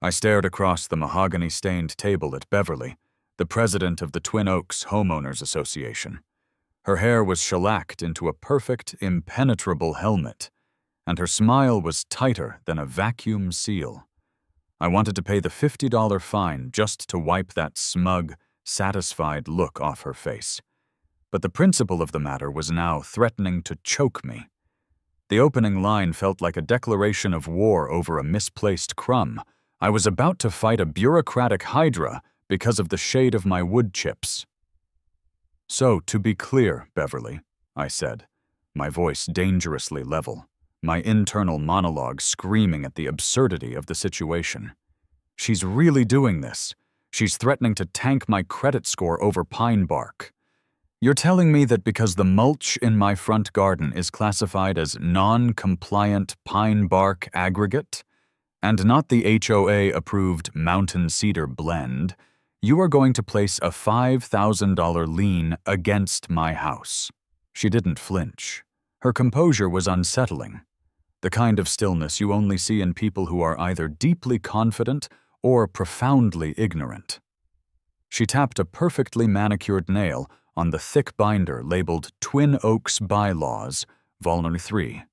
I stared across the mahogany-stained table at Beverly, the president of the Twin Oaks Homeowners Association. Her hair was shellacked into a perfect, impenetrable helmet, and her smile was tighter than a vacuum seal. I wanted to pay the $50 fine just to wipe that smug, satisfied look off her face. But the principle of the matter was now threatening to choke me. The opening line felt like a declaration of war over a misplaced crumb. I was about to fight a bureaucratic hydra because of the shade of my wood chips. "So, to be clear, Beverly," I said, my voice dangerously level, my internal monologue screaming at the absurdity of the situation. "She's really doing this. She's threatening to tank my credit score over pine bark. You're telling me that because the mulch in my front garden is classified as non-compliant pine bark aggregate, and not the HOA-approved mountain cedar blend, you are going to place a $5,000 lien against my house?" She didn't flinch. Her composure was unsettling, the kind of stillness you only see in people who are either deeply confident or profoundly ignorant. She tapped a perfectly manicured nail on the thick binder labeled Twin Oaks Bylaws, Volume 3.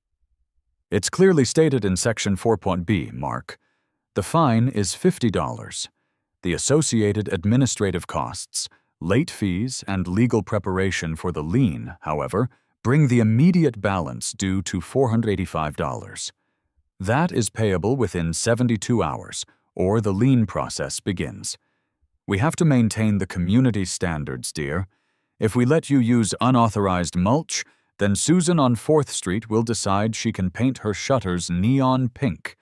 "It's clearly stated in Section 4.b, Mark. The fine is $50. The associated administrative costs, late fees, and legal preparation for the lien, however, bring the immediate balance due to $485. That is payable within 72 hours, or the lien process begins. We have to maintain the community standards, dear. If we let you use unauthorized mulch, then Susan on 4th Street will decide she can paint her shutters neon pink.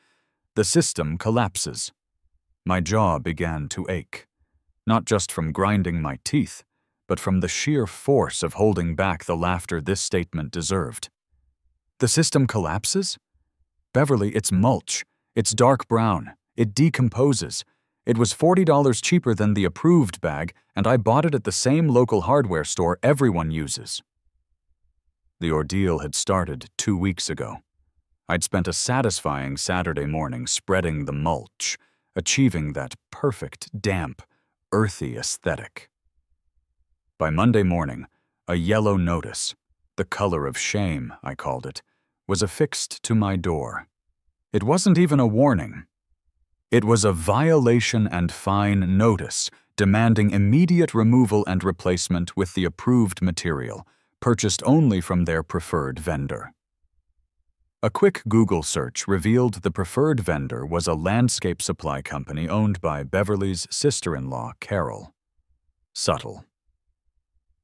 The system collapses." My jaw began to ache, not just from grinding my teeth, but from the sheer force of holding back the laughter this statement deserved. "The system collapses? Beverly, it's mulch. It's dark brown. It decomposes. It was $40 cheaper than the approved bag, and I bought it at the same local hardware store everyone uses." The ordeal had started 2 weeks ago. I'd spent a satisfying Saturday morning spreading the mulch, achieving that perfect, damp, earthy aesthetic. By Monday morning, a yellow notice, the color of shame, I called it, was affixed to my door. It wasn't even a warning. It was a violation and fine notice demanding immediate removal and replacement with the approved material, purchased only from their preferred vendor. A quick Google search revealed the preferred vendor was a landscape supply company owned by Beverly's sister-in-law, Carol. Subtle.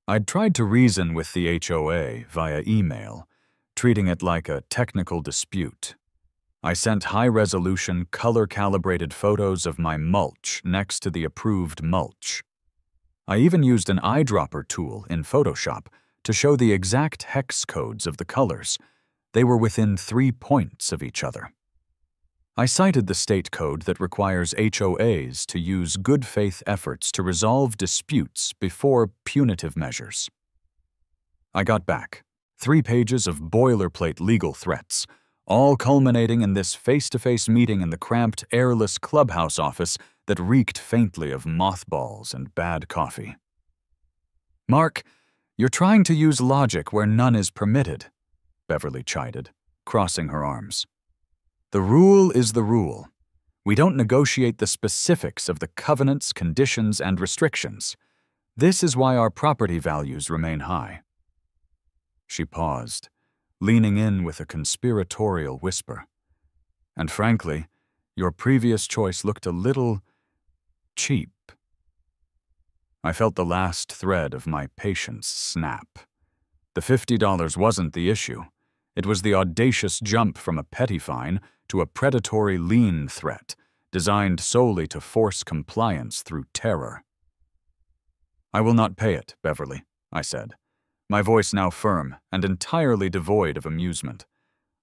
I'd tried to reason with the HOA via email, treating it like a technical dispute. I sent high-resolution, color-calibrated photos of my mulch next to the approved mulch. I even used an eyedropper tool in Photoshop to show the exact hex codes of the colors. They were within 3 points of each other. I cited the state code that requires HOAs to use good faith efforts to resolve disputes before punitive measures. I got back 3 pages of boilerplate legal threats, all culminating in this face-to-face meeting in the cramped, airless clubhouse office that reeked faintly of mothballs and bad coffee. "Mark, you're trying to use logic where none is permitted," Beverly chided, crossing her arms. "The rule is the rule. We don't negotiate the specifics of the covenants, conditions, and restrictions. This is why our property values remain high." She paused, leaning in with a conspiratorial whisper. "And frankly, your previous choice looked a little cheap." I felt the last thread of my patience snap. The $50 wasn't the issue. It was the audacious jump from a petty fine to a predatory lien threat, designed solely to force compliance through terror. "I will not pay it, Beverly," I said, my voice now firm and entirely devoid of amusement.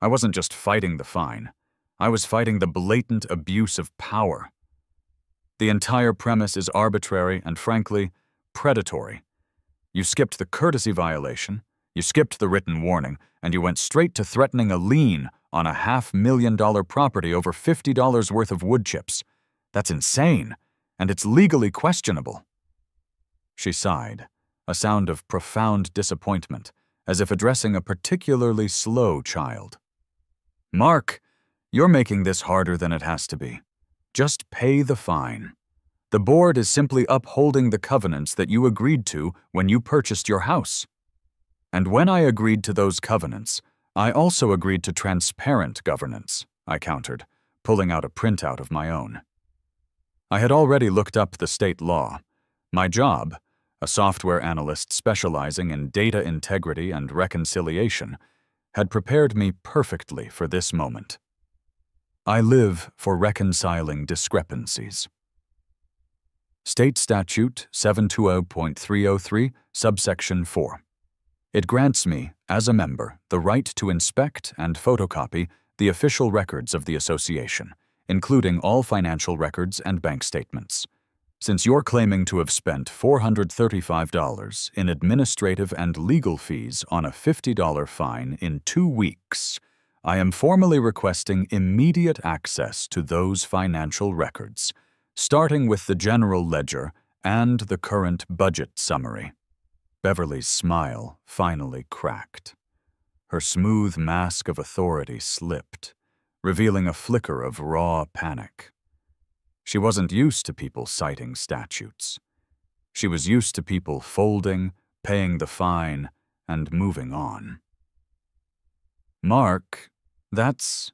I wasn't just fighting the fine. I was fighting the blatant abuse of power. The entire premise is arbitrary and, frankly, predatory. You skipped the courtesy violation, you skipped the written warning, and you went straight to threatening a lien on a $500,000 property over $50 worth of wood chips. That's insane, and it's legally questionable." She sighed, a sound of profound disappointment, as if addressing a particularly slow child. "Mark, you're making this harder than it has to be. Just pay the fine. The board is simply upholding the covenants that you agreed to when you purchased your house. And when I agreed to those covenants, I also agreed to transparent governance," I countered, pulling out a printout of my own. I had already looked up the state law. My job, a software analyst specializing in data integrity and reconciliation, had prepared me perfectly for this moment. I live for reconciling discrepancies. State Statute 720.303, subsection 4. It grants me, as a member, the right to inspect and photocopy the official records of the association, including all financial records and bank statements. Since you're claiming to have spent $435 in administrative and legal fees on a $50 fine in 2 weeks, I am formally requesting immediate access to those financial records, starting with the general ledger and the current budget summary. Beverly's smile finally cracked. Her smooth mask of authority slipped, revealing a flicker of raw panic. She wasn't used to people citing statutes. She was used to people folding, paying the fine, and moving on. "Mark, that's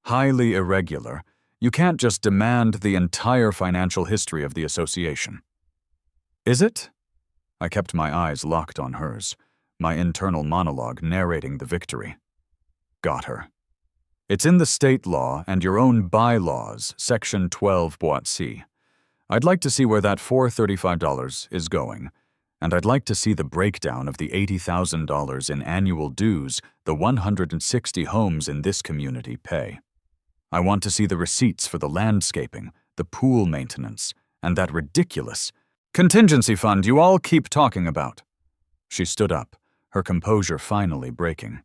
highly irregular. You can't just demand the entire financial history of the association." "Is it?" I kept my eyes locked on hers, my internal monologue narrating the victory. Got her. "It's in the state law and your own bylaws, Section 12 Boîte C. I'd like to see where that $435 is going, and I'd like to see the breakdown of the $80,000 in annual dues the 160 homes in this community pay. I want to see the receipts for the landscaping, the pool maintenance, and that ridiculous contingency fund you all keep talking about." She stood up, her composure finally breaking.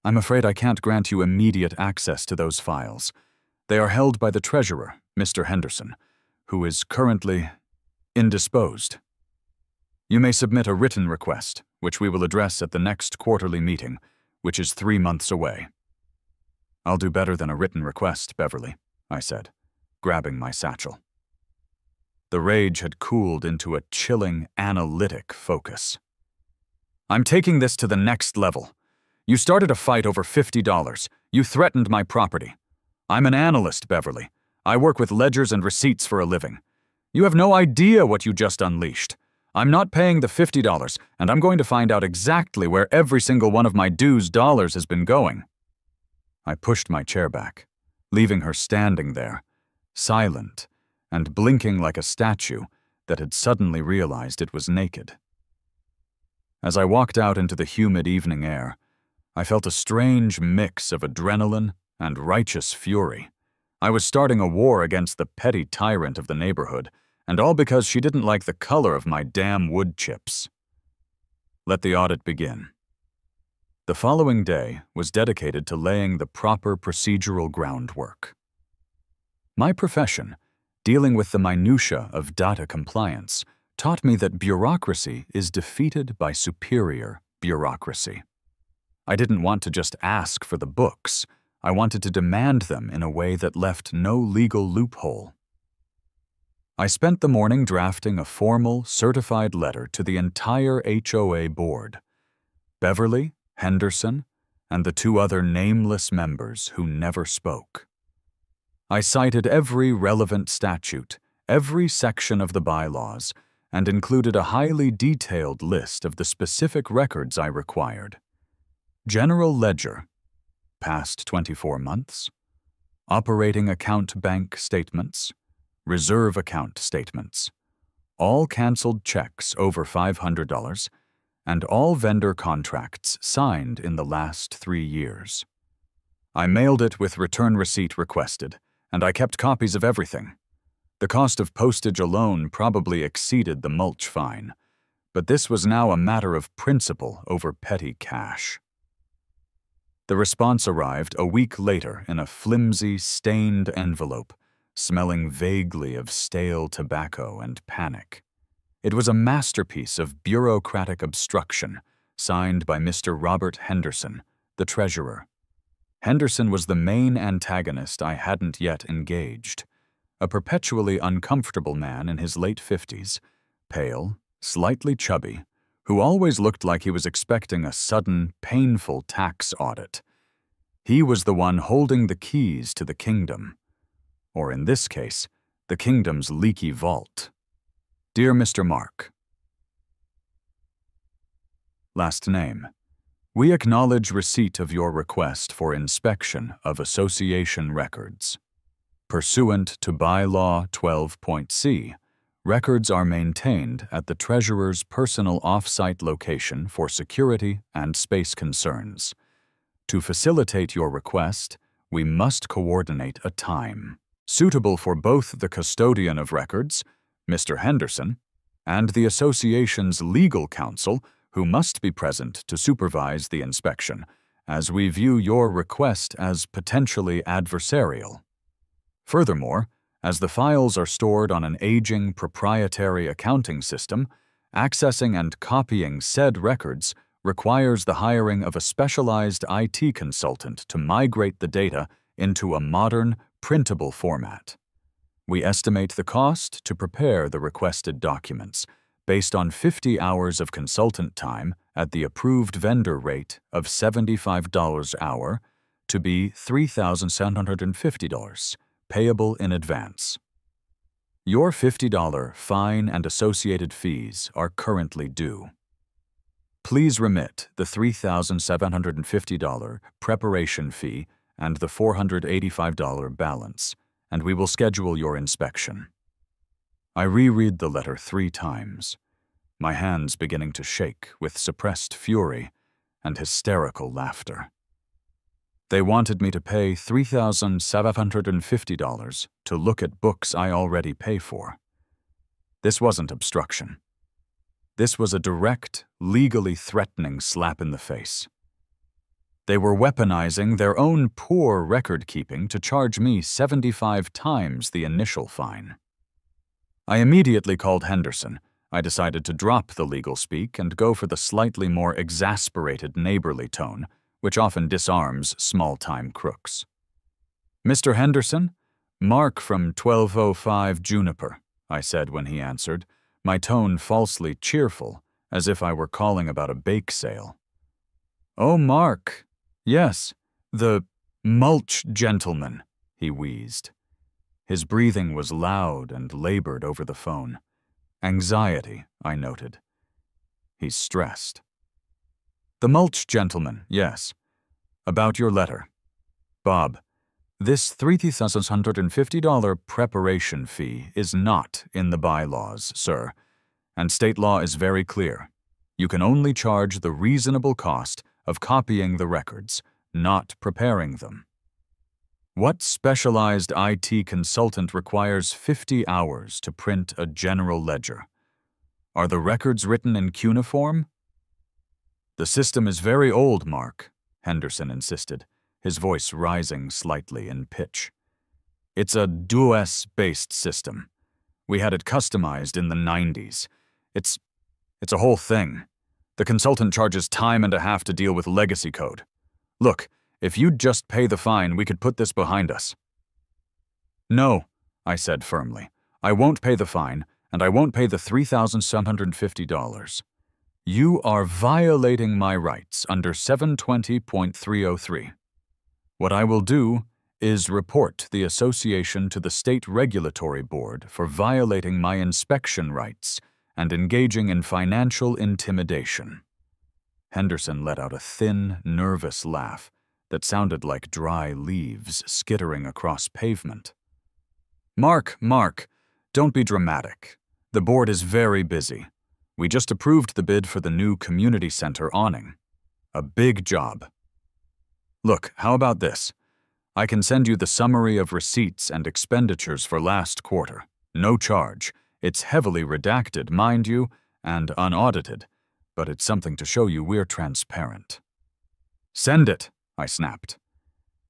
"I'm afraid I can't grant you immediate access to those files. They are held by the treasurer, Mr. Henderson, who is currently indisposed. You may submit a written request, which we will address at the next quarterly meeting, which is 3 months away." "I'll do better than a written request, Beverly," I said, grabbing my satchel. The rage had cooled into a chilling, analytic focus. "I'm taking this to the next level. You started a fight over $50. You threatened my property. I'm an analyst, Beverly. I work with ledgers and receipts for a living. You have no idea what you just unleashed. I'm not paying the $50, and I'm going to find out exactly where every single one of my dues dollars has been going." I pushed my chair back, leaving her standing there, silent and blinking like a statue that had suddenly realized it was naked. As I walked out into the humid evening air, I felt a strange mix of adrenaline and righteous fury. I was starting a war against the petty tyrant of the neighborhood, and all because she didn't like the color of my damn wood chips. Let the audit begin. The following day was dedicated to laying the proper procedural groundwork. My profession, dealing with the minutiae of data compliance, taught me that bureaucracy is defeated by superior bureaucracy. I didn't want to just ask for the books. I wanted to demand them in a way that left no legal loophole. I spent the morning drafting a formal, certified letter to the entire HOA board. Beverly, Henderson, and the 2 other nameless members who never spoke. I cited every relevant statute, every section of the bylaws, and included a highly detailed list of the specific records I required. General ledger, past 24 months, operating account bank statements, reserve account statements, all canceled checks over $500, and all vendor contracts signed in the last 3 years. I mailed it with return receipt requested, and I kept copies of everything. The cost of postage alone probably exceeded the mulch fine, but this was now a matter of principle over petty cash. The response arrived a week later in a flimsy, stained envelope, smelling vaguely of stale tobacco and panic. It was a masterpiece of bureaucratic obstruction, signed by Mr. Robert Henderson, the treasurer. Henderson was the main antagonist I hadn't yet engaged, a perpetually uncomfortable man in his late 50s, pale, slightly chubby, who always looked like he was expecting a sudden, painful tax audit. He was the one holding the keys to the kingdom, or in this case, the kingdom's leaky vault. Dear Mr. Mark. Last name. We acknowledge receipt of your request for inspection of association records. Pursuant to Bylaw 12.c, records are maintained at the Treasurer's personal off-site location for security and space concerns. To facilitate your request, we must coordinate a time suitable for both the custodian of records, Mr. Henderson, and the association's legal counsel, who must be present to supervise the inspection, as we view your request as potentially adversarial. Furthermore, as the files are stored on an aging proprietary accounting system, accessing and copying said records requires the hiring of a specialized IT consultant to migrate the data into a modern, printable format. We estimate the cost to prepare the requested documents based on 50 hours of consultant time at the approved vendor rate of $75 an hour to be $3,750, payable in advance. Your $50 fine and associated fees are currently due. Please remit the $3,750 preparation fee and the $485 balance, and we will schedule your inspection. I reread the letter 3 times, my hands beginning to shake with suppressed fury and hysterical laughter. They wanted me to pay $3,750 to look at books I already pay for. This wasn't obstruction. This was a direct, legally threatening slap in the face. They were weaponizing their own poor record-keeping to charge me 75 times the initial fine. I immediately called Henderson. I decided to drop the legal speak and go for the slightly more exasperated neighborly tone, which often disarms small-time crooks. Mr. Henderson, Mark from 1205 Juniper, I said when he answered, my tone falsely cheerful, as if I were calling about a bake sale. Oh, Mark. Yes, the mulch gentleman, he wheezed. His breathing was loud and labored over the phone. Anxiety, I noted. He's stressed. The mulch gentleman, yes. About your letter. Bob, this $3,650 preparation fee is not in the bylaws, sir, and state law is very clear. You can only charge the reasonable cost of copying the records, not preparing them. What specialized IT consultant requires 50 hours to print a general ledger? Are the records written in cuneiform? The system is very old, Mark, Henderson insisted, his voice rising slightly in pitch. It's a DOS-based system. We had it customized in the 90s. It's a whole thing. The consultant charges time and a half to deal with legacy code. Look, if you'd just pay the fine, we could put this behind us. No, I said firmly. I won't pay the fine, and I won't pay the $3,750. You are violating my rights under 720.303. What I will do is report the association to the State Regulatory Board for violating my inspection rights and engaging in financial intimidation. Henderson let out a thin, nervous laugh that sounded like dry leaves skittering across pavement. Mark, don't be dramatic. The board is very busy. We just approved the bid for the new community center awning. A big job. Look, how about this? I can send you the summary of receipts and expenditures for last quarter. No charge. It's heavily redacted, mind you, and unaudited, but it's something to show you we're transparent. Send it, I snapped.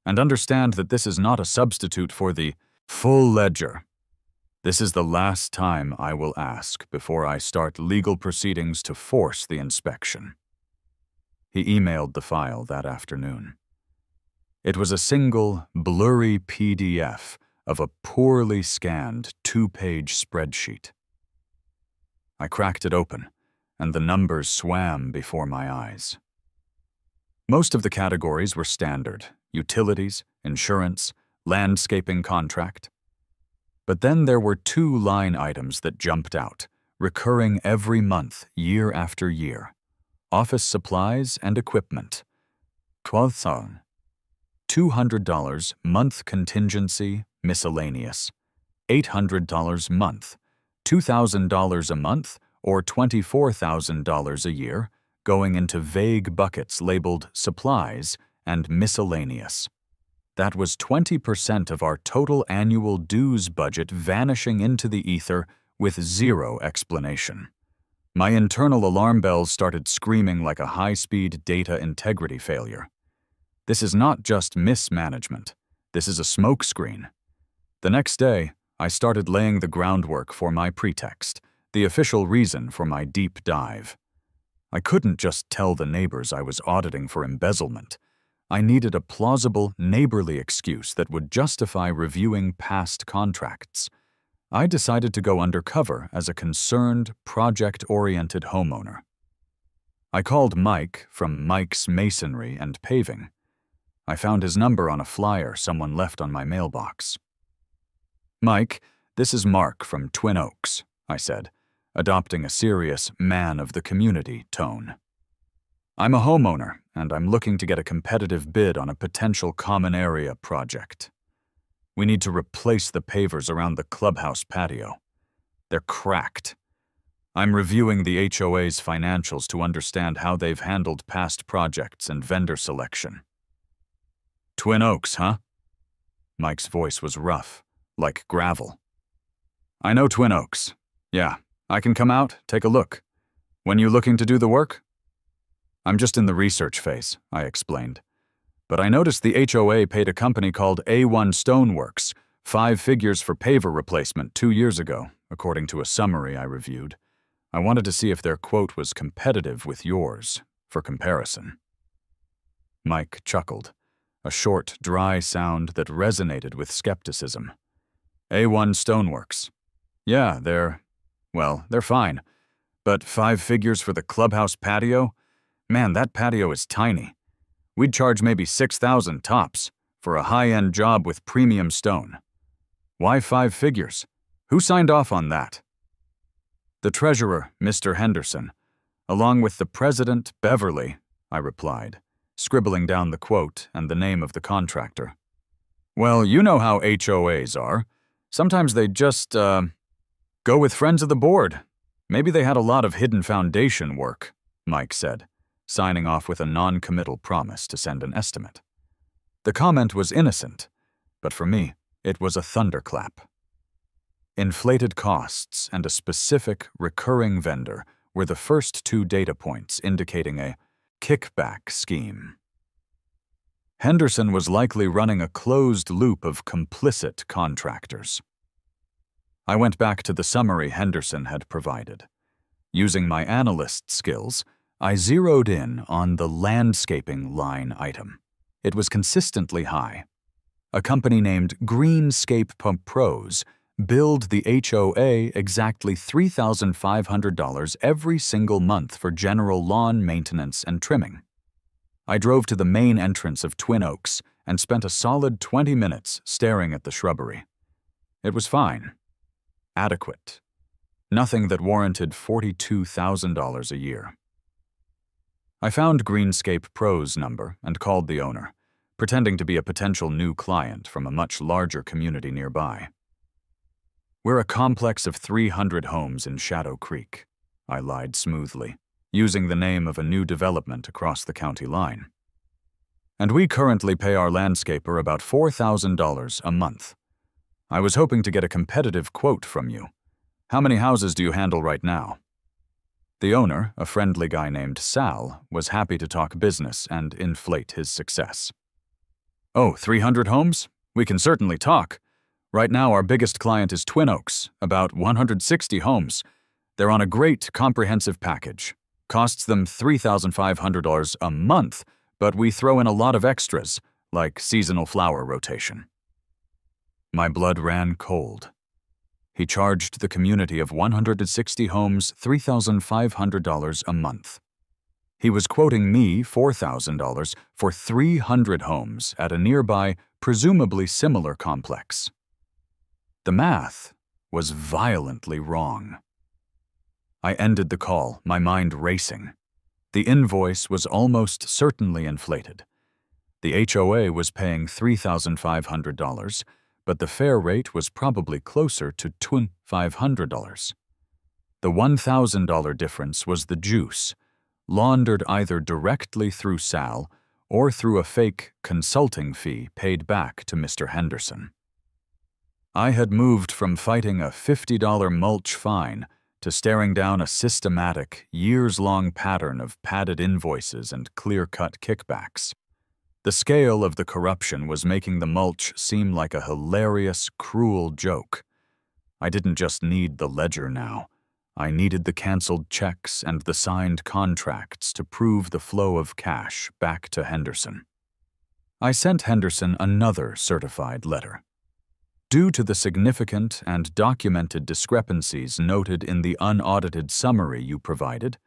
And understand that this is not a substitute for the Full ledger. This is the last time I will ask before I start legal proceedings to force the inspection. He emailed the file that afternoon. It was a single, blurry PDF of a poorly scanned 2-page spreadsheet. I cracked it open, and the numbers swam before my eyes. Most of the categories were standard: utilities, insurance, landscaping contract. But then there were 2 line items that jumped out, recurring every month, year after year: office supplies and equipment. $200 month contingency, miscellaneous. $800 month. $2,000 a month or $24,000 a year, going into vague buckets labeled supplies and miscellaneous. That was 20% of our total annual dues budget vanishing into the ether with zero explanation. My internal alarm bells started screaming like a high-speed data integrity failure. This is not just mismanagement. This is a smokescreen. The next day, I started laying the groundwork for my pretext, the official reason for my deep dive. I couldn't just tell the neighbors I was auditing for embezzlement. I needed a plausible, neighborly excuse that would justify reviewing past contracts. I decided to go undercover as a concerned, project-oriented homeowner. I called Mike from Mike's Masonry and Paving. I found his number on a flyer someone left on my mailbox. "Mike, this is Mark from Twin Oaks," I said, adopting a serious man-of-the-community tone. "I'm a homeowner, and I'm looking to get a competitive bid on a potential common area project. We need to replace the pavers around the clubhouse patio. They're cracked. I'm reviewing the HOA's financials to understand how they've handled past projects and vendor selection." "Twin Oaks, huh?" Mike's voice was rough, like gravel. "I know Twin Oaks. Yeah, I can come out, take a look. When you looking to do the work?" "I'm just in the research phase," I explained. "But I noticed the HOA paid a company called A1 Stoneworks 5 figures for paver replacement 2 years ago, according to a summary I reviewed. I wanted to see if their quote was competitive with yours, for comparison." Mike chuckled, a short, dry sound that resonated with skepticism. "A1 Stoneworks. Yeah, they're fine. But 5 figures for the clubhouse patio? Man, that patio is tiny. We'd charge maybe $6,000 tops for a high-end job with premium stone. Why 5 figures? Who signed off on that?" "The treasurer, Mr. Henderson, along with the president, Beverly," I replied, scribbling down the quote and the name of the contractor. "Well, you know how HOAs are. Sometimes they just, go with friends of the board. Maybe they had a lot of hidden foundation work," Mike said, signing off with a non-committal promise to send an estimate. The comment was innocent, but for me, it was a thunderclap. Inflated costs and a specific, recurring vendor were the first 2 data points indicating a kickback scheme. Henderson was likely running a closed loop of complicit contractors. I went back to the summary Henderson had provided. Using my analyst skills, I zeroed in on the landscaping line item. It was consistently high. A company named Greenscape Pros billed the HOA exactly $3,500 every single month for general lawn maintenance and trimming. I drove to the main entrance of Twin Oaks and spent a solid 20 minutes staring at the shrubbery. It was fine. Adequate. Nothing that warranted $42,000 a year. I found Greenscape Pro's number and called the owner, pretending to be a potential new client from a much larger community nearby. "We're a complex of 300 homes in Shadow Creek," I lied smoothly, using the name of a new development across the county line. "And we currently pay our landscaper about $4,000 a month. I was hoping to get a competitive quote from you. How many houses do you handle right now?" The owner, a friendly guy named Sal, was happy to talk business and inflate his success. "Oh, 300 homes? We can certainly talk. Right now, our biggest client is Twin Oaks, about 160 homes. They're on a great comprehensive package. Costs them $3,500 a month, but we throw in a lot of extras, like seasonal flower rotation. My blood ran cold. He charged the community of 160 homes $3,500 a month. He was quoting me $4,000 for 300 homes at a nearby, presumably similar complex. The math was violently wrong. I ended the call, my mind racing. The invoice was almost certainly inflated. The HOA was paying $3,500, but the fair rate was probably closer to $2,500. The $1,000 difference was the juice, laundered either directly through Sal or through a fake consulting fee paid back to Mr. Henderson. I had moved from fighting a $50 mulch fine to staring down a systematic, years-long pattern of padded invoices and clear-cut kickbacks. The scale of the corruption was making the mulch seem like a hilarious, cruel joke. I didn't just need the ledger now. I needed the canceled checks and the signed contracts to prove the flow of cash back to Henderson. I sent Henderson another certified letter. Due to the significant and documented discrepancies noted in the unaudited summary you provided,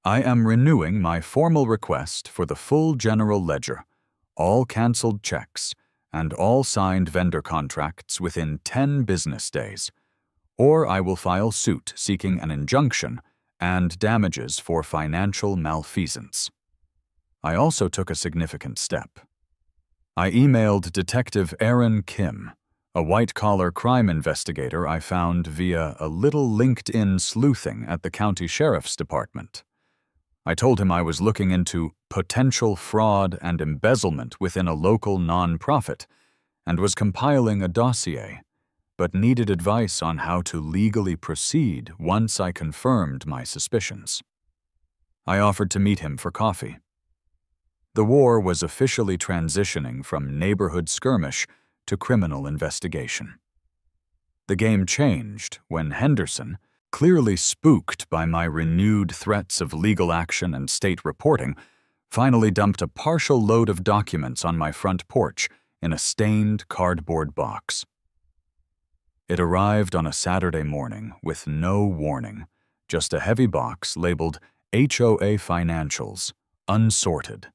I am renewing my formal request for the full general ledger, all canceled checks, and all signed vendor contracts within 10 business days, or I will file suit seeking an injunction and damages for financial malfeasance. I also took a significant step. I emailed Detective Aaron Kim, a white-collar crime investigator I found via a little LinkedIn sleuthing at the county sheriff's department. I told him I was looking into potential fraud and embezzlement within a local nonprofit and was compiling a dossier, but needed advice on how to legally proceed once I confirmed my suspicions. I offered to meet him for coffee. The war was officially transitioning from neighborhood skirmish to criminal investigation. The game changed when Henderson, clearly spooked by my renewed threats of legal action and state reporting, finally dumped a partial load of documents on my front porch in a stained cardboard box. It arrived on a Saturday morning with no warning, just a heavy box labeled HOA Financials, unsorted.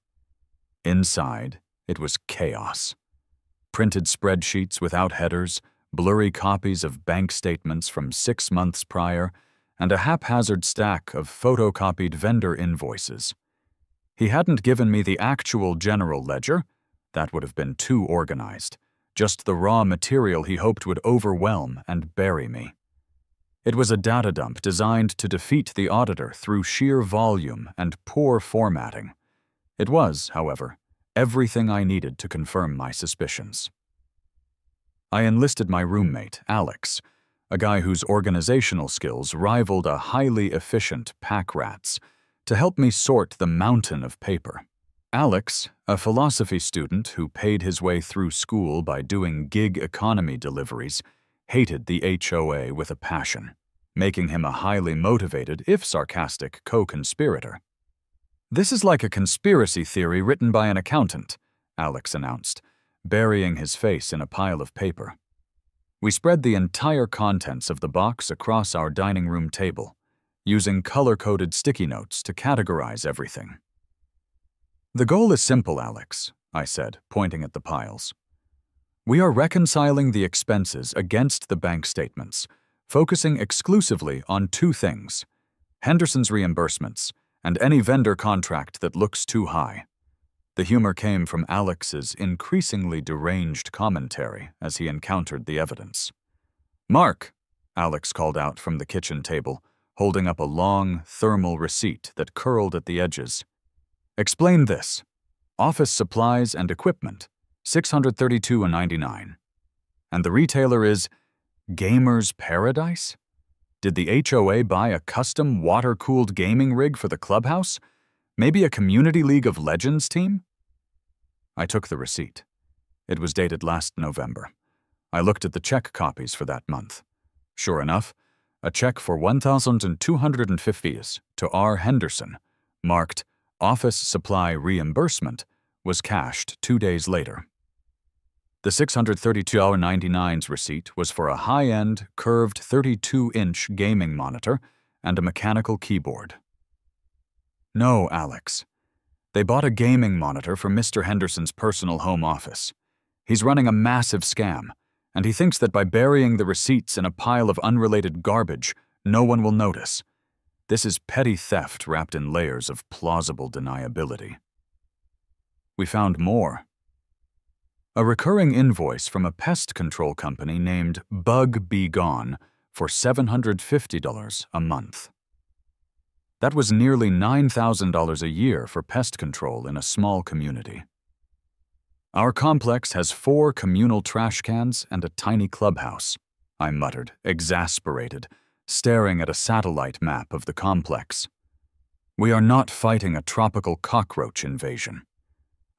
Inside, it was chaos. Printed spreadsheets without headers, blurry copies of bank statements from 6 months prior, and a haphazard stack of photocopied vendor invoices. He hadn't given me the actual general ledger. That would have been too organized. Just the raw material he hoped would overwhelm and bury me. It was a data dump designed to defeat the auditor through sheer volume and poor formatting. It was, however, everything I needed to confirm my suspicions. I enlisted my roommate, Alex, a guy whose organizational skills rivaled a highly efficient pack rat's, to help me sort the mountain of paper. Alex, a philosophy student who paid his way through school by doing gig economy deliveries, hated the HOA with a passion, making him a highly motivated, if sarcastic, co-conspirator. "This is like a conspiracy theory written by an accountant," Alex announced, burying his face in a pile of paper. We spread the entire contents of the box across our dining room table, using color-coded sticky notes to categorize everything. "The goal is simple, Alex," I said, pointing at the piles. "We are reconciling the expenses against the bank statements, focusing exclusively on 2 things: Henderson's reimbursements and any vendor contract that looks too high." The humor came from Alex's increasingly deranged commentary as he encountered the evidence. "Mark," Alex called out from the kitchen table, holding up a long, thermal receipt that curled at the edges. "Explain this. Office supplies and equipment, $632.99. And the retailer is Gamer's Paradise? Did the HOA buy a custom water-cooled gaming rig for the clubhouse? Maybe a Community League of Legends team?" I took the receipt. It was dated last November. I looked at the check copies for that month. Sure enough, a check for $1,250 to R. Henderson, marked Office Supply Reimbursement, was cashed 2 days later. The $632.99 receipt was for a high-end, curved 32-inch gaming monitor and a mechanical keyboard. No, Alex. They bought a gaming monitor for Mr. Henderson's personal home office. He's running a massive scam, and he thinks that by burying the receipts in a pile of unrelated garbage, no one will notice. This is petty theft wrapped in layers of plausible deniability. We found more. A recurring invoice from a pest control company named Bug Be Gone for $750 a month. That was nearly $9,000 a year for pest control in a small community. Our complex has 4 communal trash cans and a tiny clubhouse, I muttered, exasperated, staring at a satellite map of the complex. We are not fighting a tropical cockroach invasion.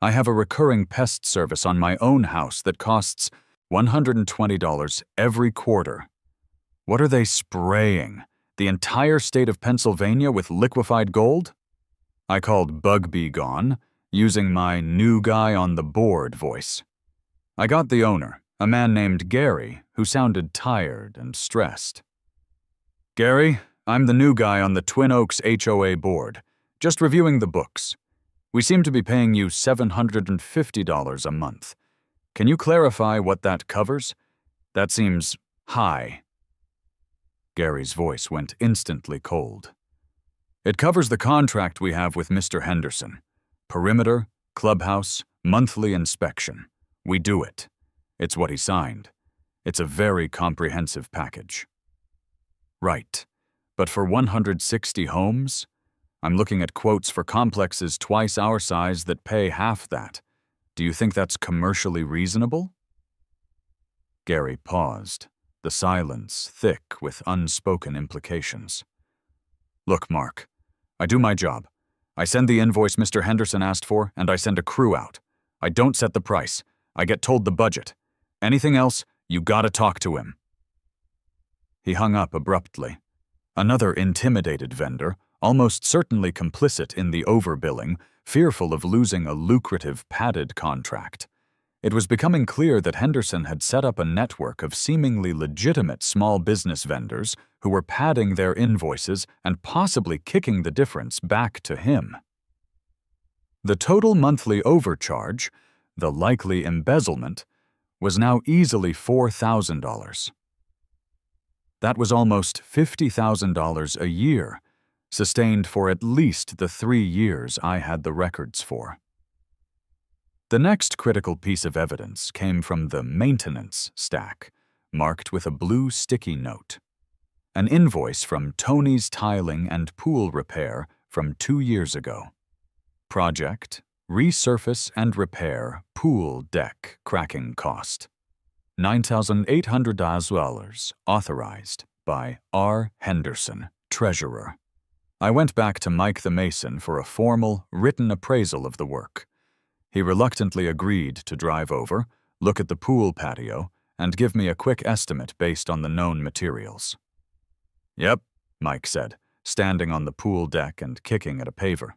I have a recurring pest service on my own house that costs $120 every quarter. What are they spraying? The entire state of Pennsylvania with liquefied gold? I called Bug Be Gone, using my new guy on the board voice. I got the owner, a man named Gary, who sounded tired and stressed. Gary, I'm the new guy on the Twin Oaks HOA board, just reviewing the books. We seem to be paying you $750 a month. Can you clarify what that covers? That seems high. Gary's voice went instantly cold. It covers the contract we have with Mr. Henderson. Perimeter, clubhouse, monthly inspection. We do it. It's what he signed. It's a very comprehensive package. Right. But for 160 homes? I'm looking at quotes for complexes twice our size that pay half that. Do you think that's commercially reasonable? Gary paused, the silence thick with unspoken implications. Look, Mark, I do my job. I send the invoice Mr. Henderson asked for, and I send a crew out. I don't set the price. I get told the budget. Anything else, you gotta talk to him. He hung up abruptly. Another intimidated vendor, almost certainly complicit in the overbilling, fearful of losing a lucrative padded contract. It was becoming clear that Henderson had set up a network of seemingly legitimate small business vendors who were padding their invoices and possibly kicking the difference back to him. The total monthly overcharge, the likely embezzlement, was now easily $4,000. That was almost $50,000 a year, sustained for at least the 3 years I had the records for. The next critical piece of evidence came from the maintenance stack, marked with a blue sticky note. An invoice from Tony's Tiling and Pool Repair from 2 years ago. Project, resurface and repair pool deck cracking cost. $9,800 authorized by R. Henderson, treasurer. I went back to Mike the Mason for a formal, written appraisal of the work. He reluctantly agreed to drive over, look at the pool patio, and give me a quick estimate based on the known materials. Yep, Mike said, standing on the pool deck and kicking at a paver.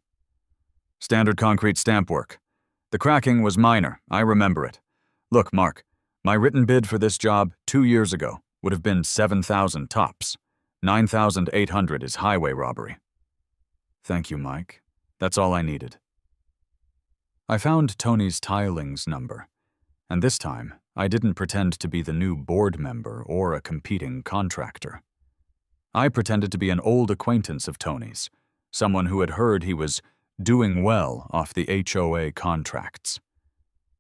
Standard concrete stamp work. The cracking was minor, I remember it. Look, Mark, my written bid for this job 2 years ago would have been $7,000 tops. $9,800 is highway robbery. Thank you, Mike. That's all I needed. I found Tony's Tiling's number, and this time I didn't pretend to be the new board member or a competing contractor. I pretended to be an old acquaintance of Tony's, someone who had heard he was doing well off the HOA contracts.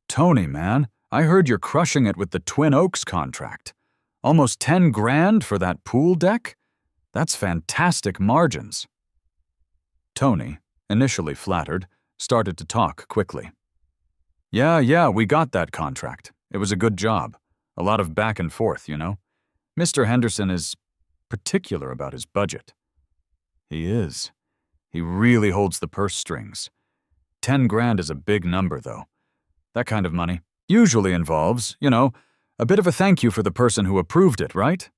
Tony, man, I heard you're crushing it with the Twin Oaks contract. Almost 10 grand for that pool deck? That's fantastic margins. Tony, initially flattered, started to talk quickly. Yeah, we got that contract. It was a good job. A lot of back and forth, you know. Mr. Henderson is particular about his budget. He is. He really holds the purse strings. 10 grand is a big number, though. That kind of money usually involves, A bit of a thank you for the person who approved it, right?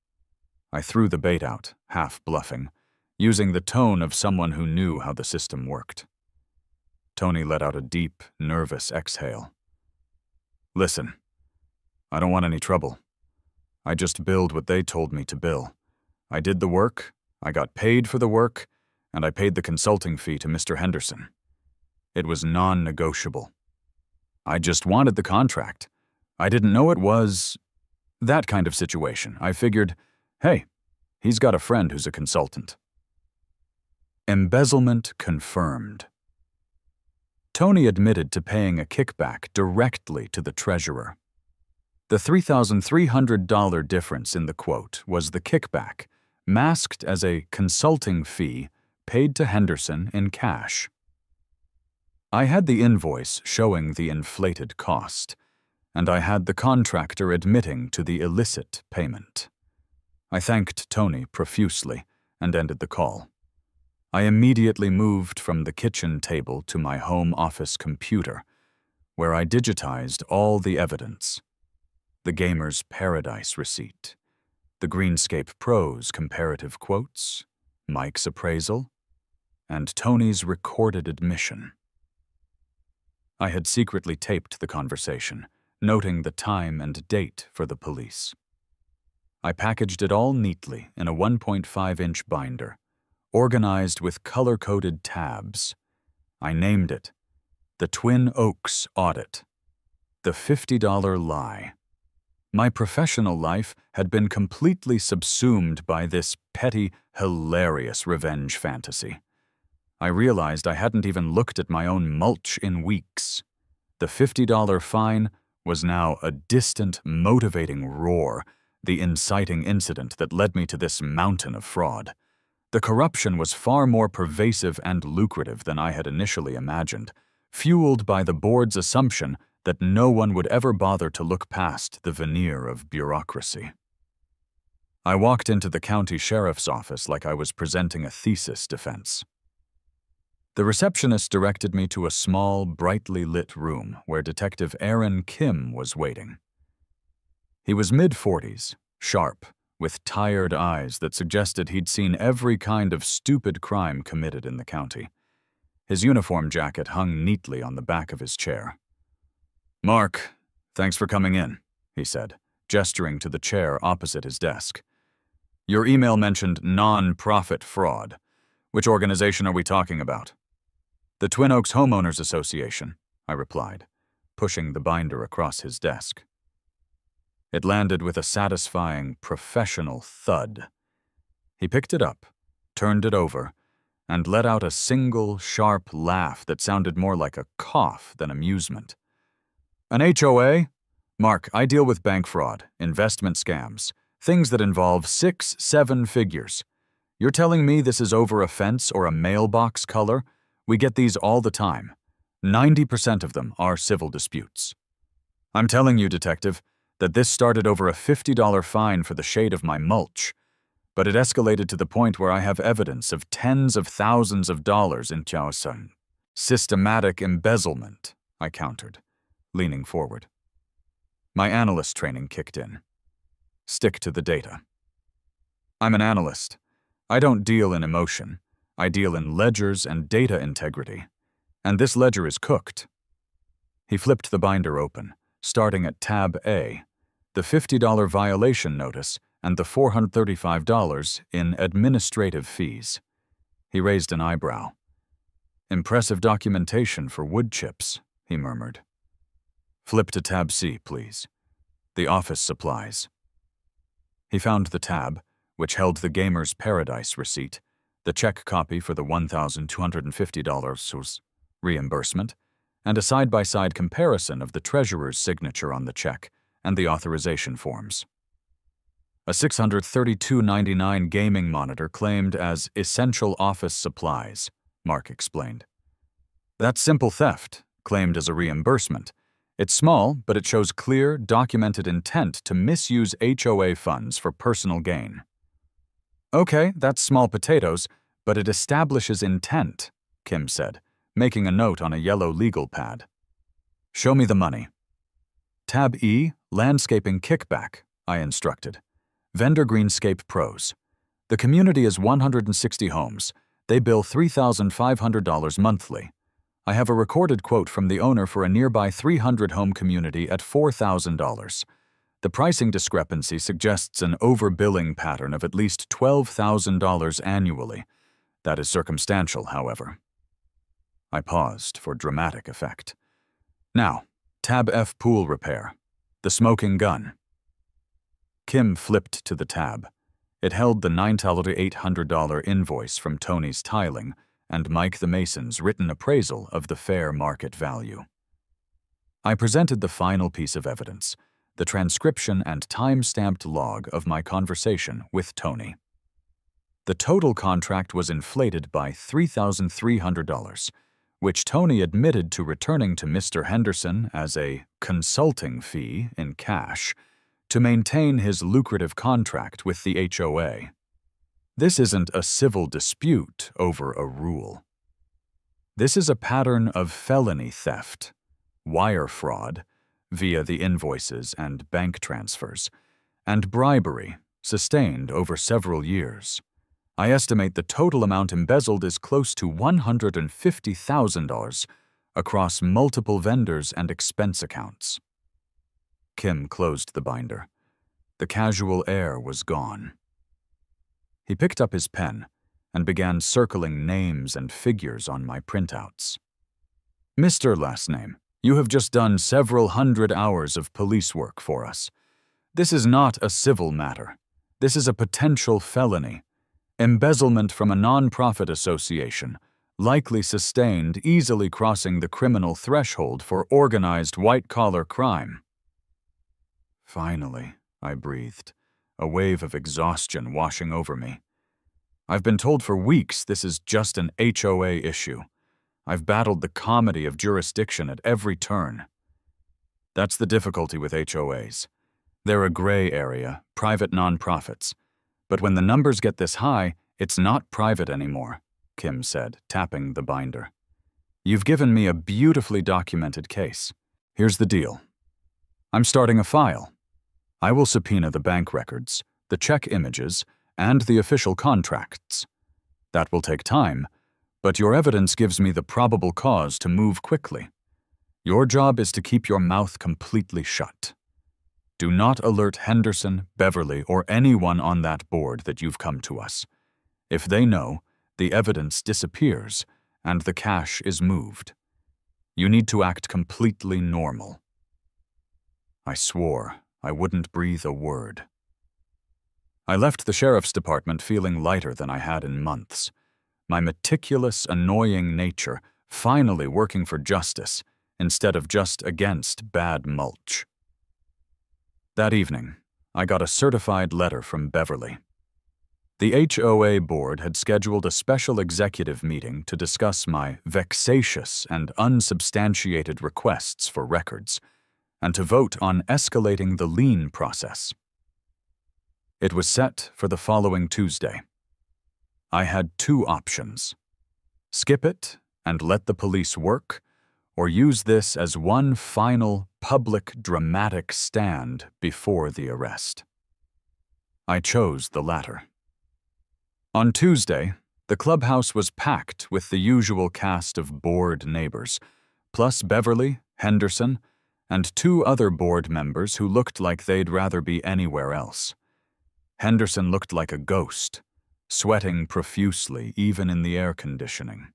I threw the bait out, half bluffing, using the tone of someone who knew how the system worked. Tony let out a deep, nervous exhale. Listen, I don't want any trouble. I just billed what they told me to bill. I did the work, I got paid for the work, and I paid the consulting fee to Mr. Henderson. It was non-negotiable. I just wanted the contract. I didn't know it was that kind of situation. I figured, hey, he's got a friend who's a consultant. Embezzlement confirmed. Tony admitted to paying a kickback directly to the treasurer. The $3,300 difference in the quote was the kickback, masked as a consulting fee paid to Henderson in cash. I had the invoice showing the inflated cost, and I had the contractor admitting to the illicit payment. I thanked Tony profusely and ended the call. I immediately moved from the kitchen table to my home office computer, where I digitized all the evidence. The Gamer's Paradise receipt, the Greenscape Pro's comparative quotes, Mike's appraisal, and Tony's recorded admission. I had secretly taped the conversation, noting the time and date for the police. I packaged it all neatly in a 1.5-inch binder, organized with color-coded tabs. I named it The Twin Oaks Audit, The $50 Lie. My professional life had been completely subsumed by this petty, hilarious revenge fantasy. I realized I hadn't even looked at my own mulch in weeks. The $50 fine was now a distant, motivating roar, the inciting incident that led me to this mountain of fraud. The corruption was far more pervasive and lucrative than I had initially imagined, fueled by the board's assumption that no one would ever bother to look past the veneer of bureaucracy. I walked into the county sheriff's office like I was presenting a thesis defense. The receptionist directed me to a small, brightly lit room where Detective Aaron Kim was waiting. He was mid-40s, sharp, with tired eyes that suggested he'd seen every kind of stupid crime committed in the county. His uniform jacket hung neatly on the back of his chair. "Mark, thanks for coming in," he said, gesturing to the chair opposite his desk. "Your email mentioned non-profit fraud. Which organization are we talking about?" "The Twin Oaks Homeowners Association," I replied, pushing the binder across his desk. It landed with a satisfying, professional thud. He picked it up, turned it over, and let out a single, sharp laugh that sounded more like a cough than amusement. "An HOA? Mark, I deal with bank fraud, investment scams, things that involve 6-7 figures. You're telling me this is over a fence or a mailbox color? We get these all the time. 90% of them are civil disputes. I'm telling you, Detective, that this started over a $50 fine for the shade of my mulch, but it escalated to the point where I have evidence of tens of thousands of dollars in Chaosun. Systematic embezzlement," I countered, leaning forward. My analyst training kicked in. Stick to the data. I'm an analyst. I don't deal in emotion. I deal in ledgers and data integrity. And this ledger is cooked. He flipped the binder open, starting at tab A, the $50 violation notice and the $435 in administrative fees. He raised an eyebrow. "Impressive documentation for wood chips," he murmured. "Flip to tab C, please. The office supplies." He found the tab, which held the Gamer's Paradise receipt, the check copy for the $1,250 reimbursement, and a side-by-side comparison of the treasurer's signature on the check and the authorization forms. A $632.99 gaming monitor claimed as essential office supplies, Mark explained. "That's simple theft, claimed as a reimbursement. It's small, but it shows clear, documented intent to misuse HOA funds for personal gain." "Okay, that's small potatoes, but it establishes intent," Kim said, making a note on a yellow legal pad. "Show me the money." Tab E, Landscaping Kickback, I instructed. Vendor Greenscape Pros. The community is 160 homes. They bill $3,500 monthly. I have a recorded quote from the owner for a nearby 300-home community at $4,000. The pricing discrepancy suggests an overbilling pattern of at least $12,000 annually. That is circumstantial, however. I paused for dramatic effect. Now, Tab F Pool Repair. The Smoking Gun. Kim flipped to the tab. It held the $9,800 invoice from Tony's Tiling and Mike the Mason's written appraisal of the fair market value. I presented the final piece of evidence, the transcription and time-stamped log of my conversation with Tony. The total contract was inflated by $3,300, which Tony admitted to returning to Mr. Henderson as a consulting fee in cash to maintain his lucrative contract with the HOA. This isn't a civil dispute over a rule. This is a pattern of felony theft, wire fraud via the invoices and bank transfers, and bribery sustained over several years. I estimate the total amount embezzled is close to $150,000 across multiple vendors and expense accounts. Kim closed the binder. The casual air was gone. He picked up his pen and began circling names and figures on my printouts. Mr. Last Name, you have just done several hundred hours of police work for us. This is not a civil matter. This is a potential felony. Embezzlement from a non-profit association, likely sustained, easily crossing the criminal threshold for organized white-collar crime. Finally, I breathed, a wave of exhaustion washing over me. I've been told for weeks this is just an HOA issue. I've battled the comedy of jurisdiction at every turn. That's the difficulty with HOAs. They're a gray area, private nonprofits. But when the numbers get this high, it's not private anymore, Kim said, tapping the binder. You've given me a beautifully documented case. Here's the deal. I'm starting a file. I will subpoena the bank records, the check images, and the official contracts. That will take time, but your evidence gives me the probable cause to move quickly. Your job is to keep your mouth completely shut. Do not alert Henderson, Beverly, or anyone on that board that you've come to us. If they know, the evidence disappears and the cash is moved. You need to act completely normal. I swore I wouldn't breathe a word. I left the sheriff's department feeling lighter than I had in months. My meticulous, annoying nature finally working for justice instead of just against bad mulch. That evening, I got a certified letter from Beverly. The HOA board had scheduled a special executive meeting to discuss my vexatious and unsubstantiated requests for records, and to vote on escalating the lien process. It was set for the following Tuesday. I had two options: skip it and let the police work, or use this as one final, public, dramatic stand before the arrest. I chose the latter. On Tuesday, the clubhouse was packed with the usual cast of board neighbors, plus Beverly, Henderson, and two other board members who looked like they'd rather be anywhere else. Henderson looked like a ghost, sweating profusely even in the air conditioning.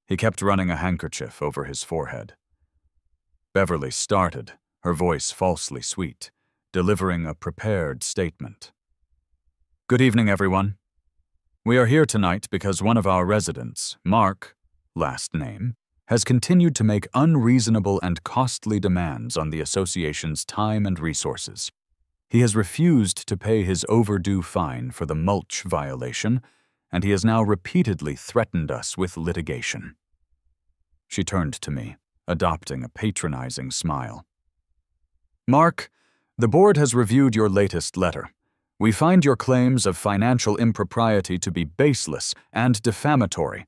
He kept running a handkerchief over his forehead. Beverly started, her voice falsely sweet, delivering a prepared statement. Good evening, everyone. We are here tonight because one of our residents, Mark, last name, has continued to make unreasonable and costly demands on the association's time and resources. He has refused to pay his overdue fine for the mulch violation, and he has now repeatedly threatened us with litigation. She turned to me, adopting a patronizing smile. Mark, the board has reviewed your latest letter. We find your claims of financial impropriety to be baseless and defamatory.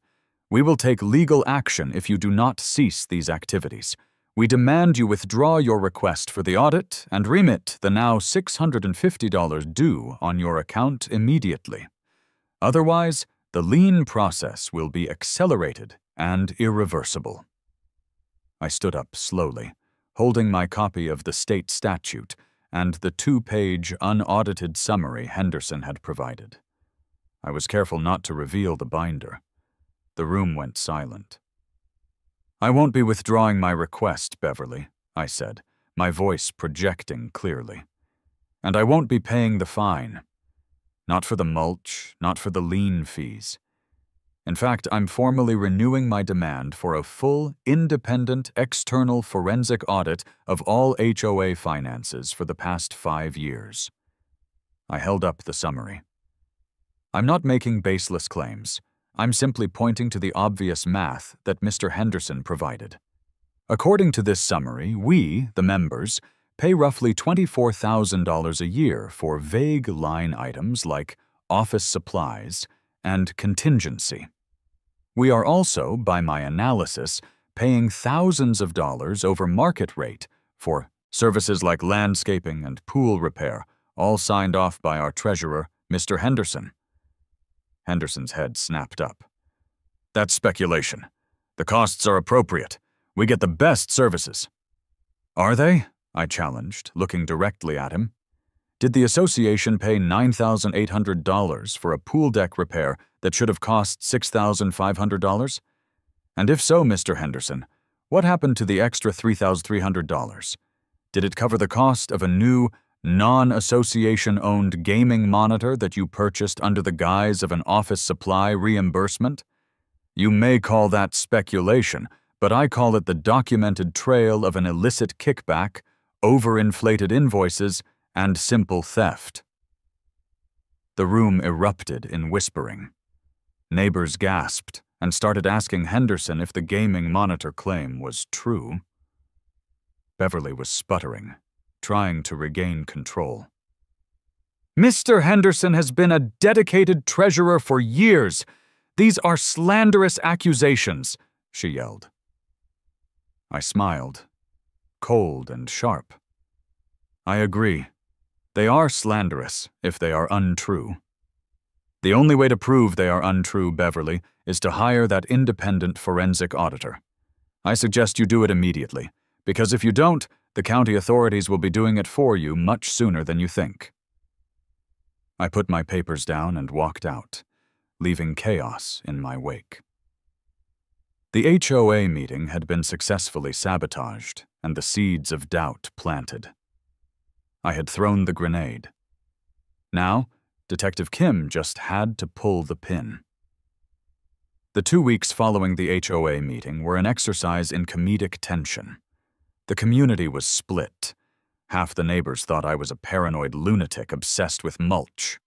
We will take legal action if you do not cease these activities. We demand you withdraw your request for the audit and remit the now $650 due on your account immediately. Otherwise, the lien process will be accelerated and irreversible." I stood up slowly, holding my copy of the state statute and the 2-page unaudited summary Henderson had provided. I was careful not to reveal the binder. The room went silent. "I won't be withdrawing my request, Beverly," I said, my voice projecting clearly. "And I won't be paying the fine. Not for the mulch, not for the lien fees. In fact, I'm formally renewing my demand for a full, independent, external forensic audit of all HOA finances for the past 5 years." I held up the summary. "I'm not making baseless claims. I'm simply pointing to the obvious math that Mr. Henderson provided. According to this summary, we, the members, pay roughly $24,000 a year for vague line items like office supplies and contingency. We are also, by my analysis, paying thousands of dollars over market rate for services like landscaping and pool repair, all signed off by our treasurer, Mr. Henderson." Henderson's head snapped up. "That's speculation. The costs are appropriate. We get the best services." "Are they?" I challenged, looking directly at him. "Did the association pay $9,800 for a pool deck repair that should have cost $6,500? And if so, Mr. Henderson, what happened to the extra $3,300? Did it cover the cost of a new, non-association-owned gaming monitor that you purchased under the guise of an office supply reimbursement? You may call that speculation, but I call it the documented trail of an illicit kickback, overinflated invoices, and simple theft." The room erupted in whispering. Neighbors gasped and started asking Henderson if the gaming monitor claim was true. Beverly was sputtering, trying to regain control. "Mr. Henderson has been a dedicated treasurer for years. These are slanderous accusations," she yelled. I smiled, cold and sharp. "I agree. They are slanderous if they are untrue. The only way to prove they are untrue, Beverly, is to hire that independent forensic auditor. I suggest you do it immediately, because if you don't, the county authorities will be doing it for you much sooner than you think." I put my papers down and walked out, leaving chaos in my wake. The HOA meeting had been successfully sabotaged and the seeds of doubt planted. I had thrown the grenade. Now, Detective Kim just had to pull the pin. The 2 weeks following the HOA meeting were an exercise in comedic tension. The community was split. Half the neighbors thought I was a paranoid lunatic obsessed with mulch.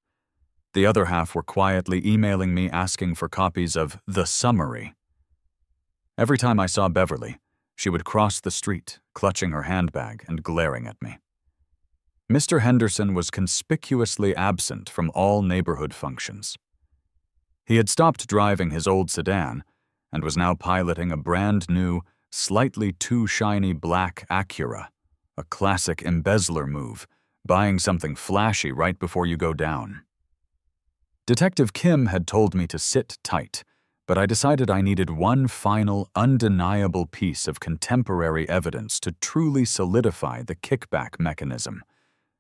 The other half were quietly emailing me asking for copies of the summary. Every time I saw Beverly, she would cross the street, clutching her handbag and glaring at me. Mr. Henderson was conspicuously absent from all neighborhood functions. He had stopped driving his old sedan and was now piloting a brand-new, slightly too shiny black Acura, a classic embezzler move, buying something flashy right before you go down. Detective Kim had told me to sit tight, but I decided I needed one final, undeniable piece of contemporary evidence to truly solidify the kickback mechanism,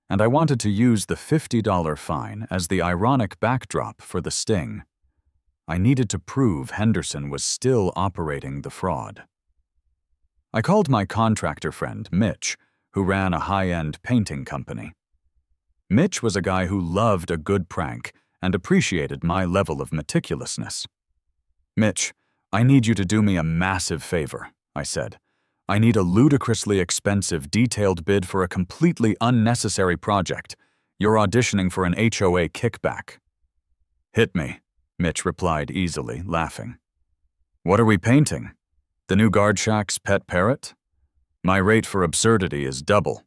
and I wanted to use the $50 fine as the ironic backdrop for the sting. I needed to prove Henderson was still operating the fraud. I called my contractor friend, Mitch, who ran a high-end painting company. Mitch was a guy who loved a good prank and appreciated my level of meticulousness. "Mitch, I need you to do me a massive favor," I said. "I need a ludicrously expensive, detailed bid for a completely unnecessary project. You're auditioning for an HOA kickback." "Hit me," Mitch replied easily, laughing. "What are we painting? The new guard shack's pet parrot? My rate for absurdity is double.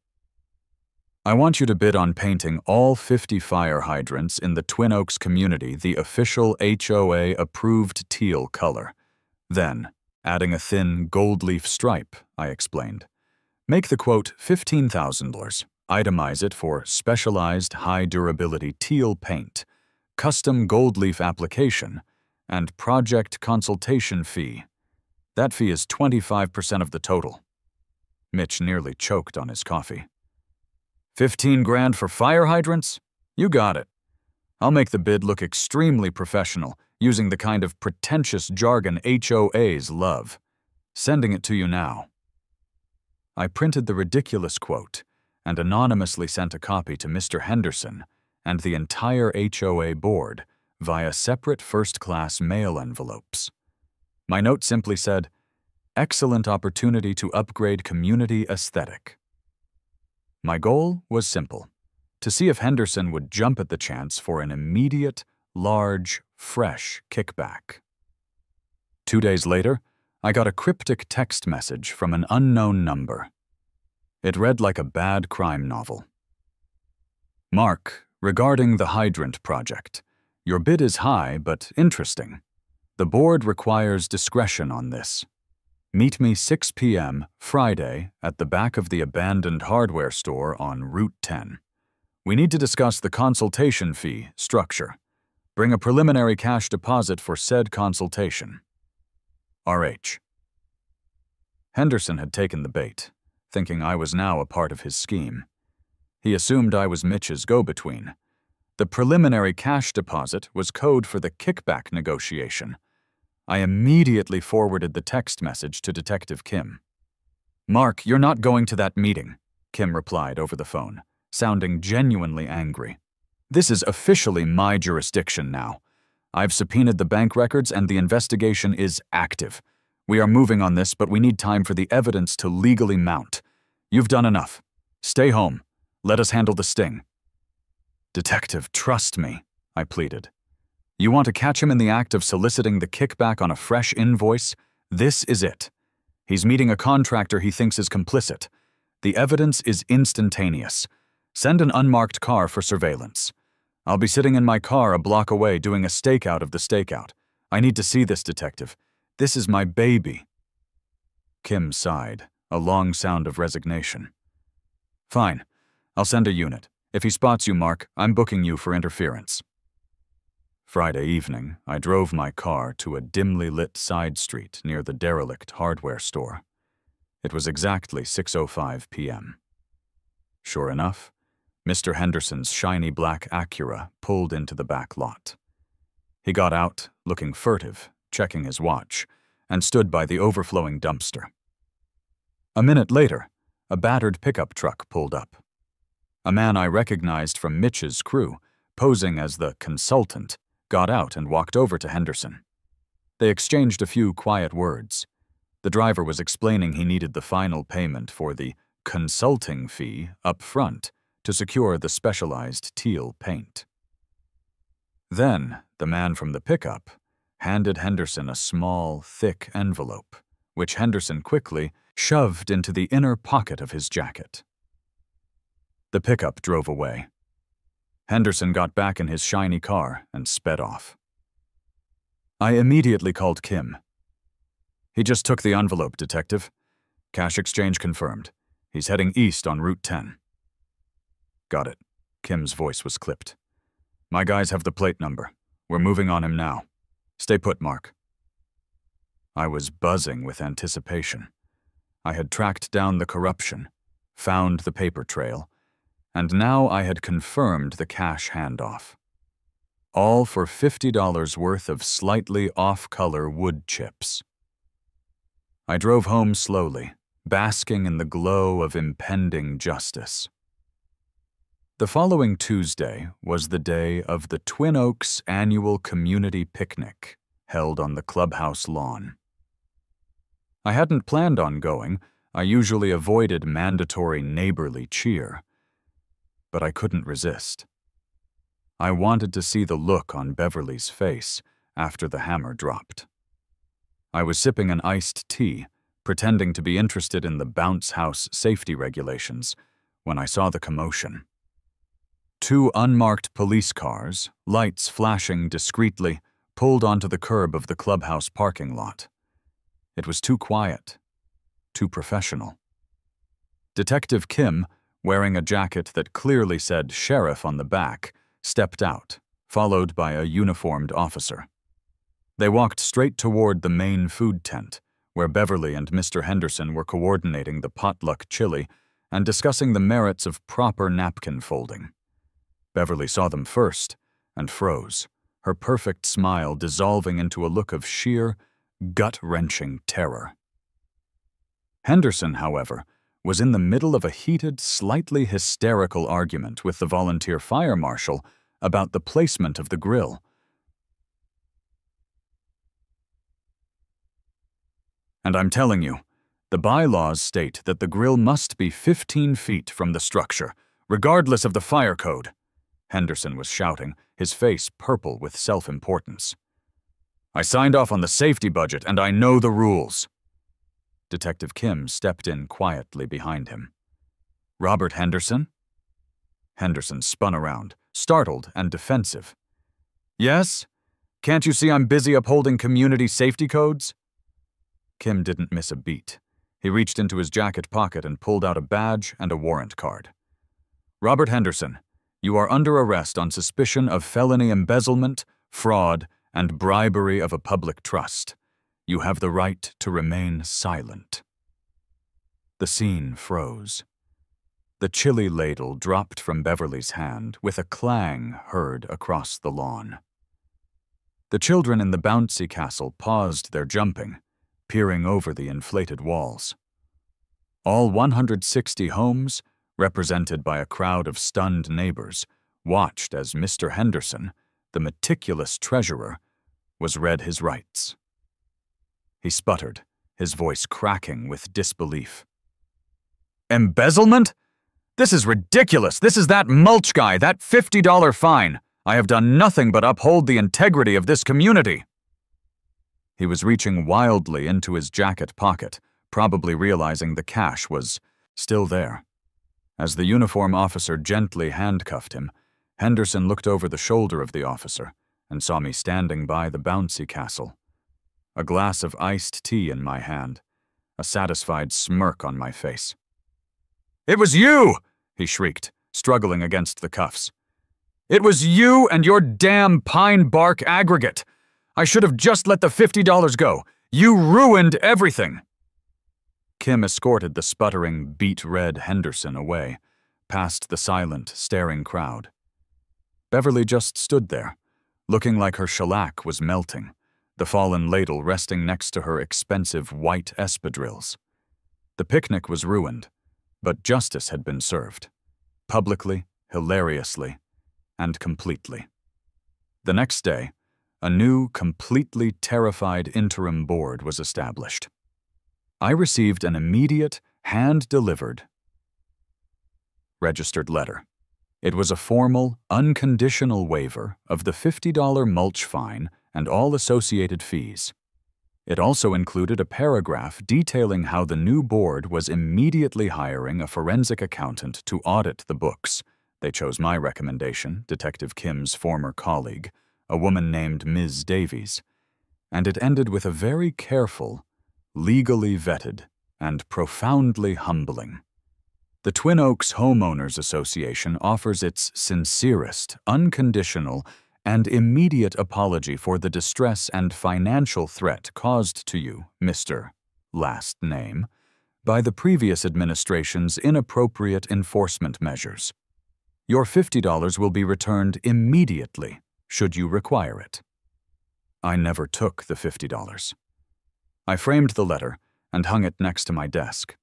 I want you to bid on painting all 50 fire hydrants in the Twin Oaks community the official HOA-approved teal color. Then, adding a thin gold leaf stripe," I explained, Make the quote $15,000. Itemize it for specialized high-durability teal paint, custom gold leaf application, and project consultation fee. That fee is 25% of the total. Mitch nearly choked on his coffee. 15 grand for fire hydrants? You got it. I'll make the bid look extremely professional, using the kind of pretentious jargon HOAs love. Sending it to you now. I printed the ridiculous quote and anonymously sent a copy to Mr. Henderson and the entire HOA board via separate first-class mail envelopes. My note simply said, "Excellent opportunity to upgrade community aesthetic." My goal was simple, to see if Henderson would jump at the chance for an immediate, large, fresh kickback. 2 days later, I got a cryptic text message from an unknown number. It read like a bad crime novel. "Mark, regarding the hydrant project, your bid is high but interesting. The board requires discretion on this. Meet me 6 p.m. Friday at the back of the abandoned hardware store on Route 10. We need to discuss the consultation fee structure. Bring a preliminary cash deposit for said consultation. R.H." Henderson had taken the bait, thinking I was now a part of his scheme. He assumed I was Mitch's go-between. The preliminary cash deposit was code for the kickback negotiation. I immediately forwarded the text message to Detective Kim. "Mark, you're not going to that meeting," Kim replied over the phone, sounding genuinely angry. "This is officially my jurisdiction now. I've subpoenaed the bank records and the investigation is active. We are moving on this, but we need time for the evidence to legally mount. You've done enough. Stay home. Let us handle the sting." "Detective, trust me," I pleaded. "You want to catch him in the act of soliciting the kickback on a fresh invoice? This is it. He's meeting a contractor he thinks is complicit. The evidence is instantaneous. Send an unmarked car for surveillance. I'll be sitting in my car a block away doing a stakeout of the stakeout. I need to see this, detective. This is my baby." Kim sighed, a long sound of resignation. "Fine. I'll send a unit. If he spots you, Mark, I'm booking you for interference." Friday evening, I drove my car to a dimly lit side street near the derelict hardware store. It was exactly 6:05 p.m. Sure enough, Mr. Henderson's shiny black Acura pulled into the back lot. He got out, looking furtive, checking his watch, and stood by the overflowing dumpster. A minute later, a battered pickup truck pulled up. A man I recognized from Mitch's crew, posing as the consultant, got out and walked over to Henderson. They exchanged a few quiet words. The driver was explaining he needed the final payment for the consulting fee up front to secure the specialized teal paint. Then, the man from the pickup handed Henderson a small, thick envelope, which Henderson quickly shoved into the inner pocket of his jacket. The pickup drove away. Henderson got back in his shiny car and sped off. I immediately called Kim. "He just took the envelope, detective. Cash exchange confirmed. He's heading east on Route 10. "Got it." Kim's voice was clipped. "My guys have the plate number. We're moving on him now. Stay put, Mark." I was buzzing with anticipation. I had tracked down the corruption, found the paper trail, and now I had confirmed the cash handoff. All for $50 worth of slightly off-color wood chips. I drove home slowly, basking in the glow of impending justice. The following Tuesday was the day of the Twin Oaks annual community picnic, held on the clubhouse lawn. I hadn't planned on going. I usually avoided mandatory neighborly cheer. But I couldn't resist. I wanted to see the look on Beverly's face after the hammer dropped. I was sipping an iced tea, pretending to be interested in the bounce house safety regulations, when I saw the commotion. 2 unmarked police cars, lights flashing discreetly, pulled onto the curb of the clubhouse parking lot. It was too quiet, too professional. Detective Kim, wearing a jacket that clearly said sheriff on the back, stepped out, followed by a uniformed officer. They walked straight toward the main food tent, where Beverly and Mr. Henderson were coordinating the potluck chili and discussing the merits of proper napkin folding. Beverly saw them first and froze, her perfect smile dissolving into a look of sheer, gut-wrenching terror. Henderson, however, was in the middle of a heated, slightly hysterical argument with the volunteer fire marshal about the placement of the grill. And I'm telling you, the bylaws state that the grill must be 15 feet from the structure, regardless of the fire code. Henderson was shouting, his face purple with self-importance. I signed off on the safety budget, and I know the rules. Detective Kim stepped in quietly behind him. Robert Henderson? Henderson spun around, startled and defensive. Yes? Can't you see I'm busy upholding community safety codes? Kim didn't miss a beat. He reached into his jacket pocket and pulled out a badge and a warrant card. Robert Henderson, you are under arrest on suspicion of felony embezzlement, fraud, and bribery of a public trust. You have the right to remain silent. The scene froze. The chili ladle dropped from Beverly's hand with a clang heard across the lawn. The children in the bouncy castle paused their jumping, peering over the inflated walls. All 160 homes, represented by a crowd of stunned neighbors, watched as Mr. Henderson, the meticulous treasurer, was read his rights. He sputtered, his voice cracking with disbelief. Embezzlement? This is ridiculous. This is that mulch guy, that $50 fine. I have done nothing but uphold the integrity of this community. He was reaching wildly into his jacket pocket, probably realizing the cash was still there. As the uniform officer gently handcuffed him, Henderson looked over the shoulder of the officer and saw me standing by the bouncy castle. A glass of iced tea in my hand, a satisfied smirk on my face. It was you! He shrieked, struggling against the cuffs. It was you and your damn pine bark aggregate! I should have just let the $50 go. You ruined everything! Kim escorted the sputtering, beet-red Henderson away, past the silent, staring crowd. Beverly just stood there, looking like her shellac was melting, the fallen ladle resting next to her expensive white espadrilles. The picnic was ruined, but justice had been served, publicly, hilariously, and completely. The next day, a new, completely terrified interim board was established. I received an immediate, hand-delivered, registered letter. It was a formal, unconditional waiver of the $50 mulch fine and all associated fees. It also included a paragraph detailing how the new board was immediately hiring a forensic accountant to audit the books. They chose my recommendation, Detective Kim's former colleague, a woman named Ms. Davies, and it ended with a very careful, legally vetted, and profoundly humbling. The Twin Oaks Homeowners Association offers its sincerest, unconditional, and immediate apology for the distress and financial threat caused to you, Mr. Last Name, by the previous administration's inappropriate enforcement measures. Your $50 will be returned immediately, should you require it. I never took the $50. I framed the letter and hung it next to my desk.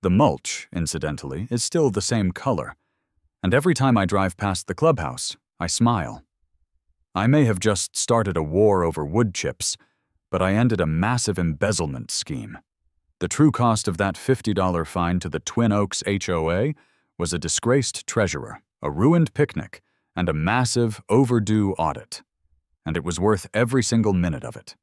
The mulch, incidentally, is still the same color, and every time I drive past the clubhouse, I smile. I may have just started a war over wood chips, but I ended a massive embezzlement scheme. The true cost of that $50 fine to the Twin Oaks HOA was a disgraced treasurer, a ruined picnic, and a massive, overdue audit. And it was worth every single minute of it.